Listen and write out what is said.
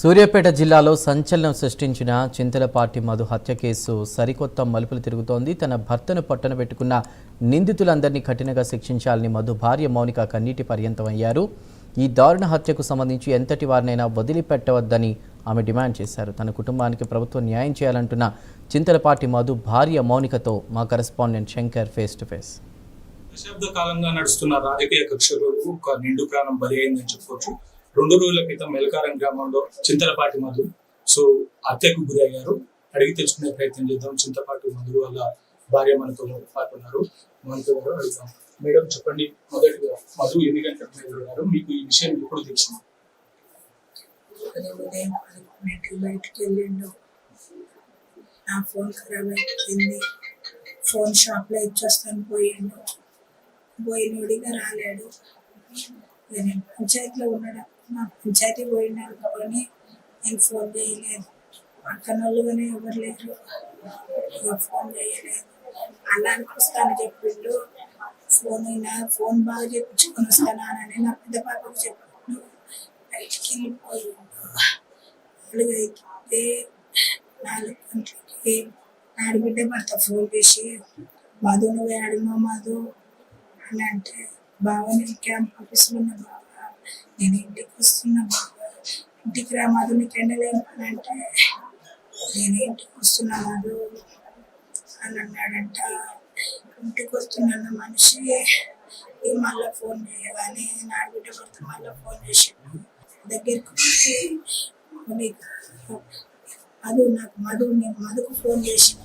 సూర్యాపేట జిల్లాలో సంచలనం సృష్టించిన చింతలపాటి మధు హత్య కేసు సరికొత్త మలుపులు తిరుగుతోంది. తన భర్తను పట్టన పెట్టుకున్న నిందితులందరినీ కఠినంగా శిక్షించాలని మధు భార్య మౌనిక కన్నీటి పర్యంతమయ్యారు. ఈ దారుణ హత్యకు సంబంధించి ఎంతటి వారినైనా వదిలిపెట్టవద్దని ఆమె డిమాండ్ చేశారు. తన కుటుంబానికి ప్రభుత్వం న్యాయం చేయాలంటున్న చింతలపాటి మధు భార్య మౌనికతో మా correspondent Shankar face to face. దశాబ్ద కాలంగా నడుస్తున్న రాజకీయ కక్షలు ఒక నిండు ప్రాణం బలి అయిందని చెప్పుకోవచ్చు. 2 రోజుల క్రితం మెలకారం గ్రామంలో చింతలపాటి మధు హత్యకు గురయ్యారు. అడిగి తెలుసుకునే ప్రయత్నం చేద్దాం. చింతలపాటి మధు వాళ్ళ భార్య మనతో పాటున్నారు. మనతో అడుగుతాం. మేడం చెప్పండి, మొదటిగా మధు ఎన్ని గంటలకు బయలుదేరారు? మీకు ఈ విషయం ఎప్పుడు తెలిసింది? బయటికి వెళ్ళిండు. నా ఫోన్ ఖరాబ్ అయిపోయింది. ఫోన్ షాప్ లో ఇచ్చొస్తాను పోయినోడిగా రాలేడు. నేను పంచాయతీలో ఉన్నాడు. మా పంచాయతీ పోయినాడు కానీ నేను ఫోన్ చేయలేదు. పక్కన వాళ్ళు కానీ ఎవరు లేరు, ఇక ఫోన్ చేయలేదు. అన్నానికి వస్తాను చెప్పిండు. ఫోన్ బాగా చెప్పించుకొని వస్తానని నా పెద్ద పాపకు చెప్పిండు. బయటికి వెళ్ళిపోయిండు. 4 అయితే 4 గంటలకి ఆడబిడ్డ భర్త ఫోన్ చేసి మధు నువ్వు ఆడిమా మధు అని అంటే, బావ నేను క్యాంప్ ఆఫీస్లో ఉన్నా బావ, నేను ఇంటికి వస్తున్నా బావ, ఇంటికి రా మధు నీకు ఎండలేను అని అంటే, నేను ఇంటికి వస్తున్నా మధు అని అన్నాడంట. ఇంటికి వస్తున్న మనిషి మళ్ళీ ఫోన్ చేయగానే ఆడబిడ్డ భర్త మళ్ళీ ఫోన్ చేసిండు. దగ్గరికి వచ్చి మధు నాకు నేను మధుకు ఫోన్ చేసిన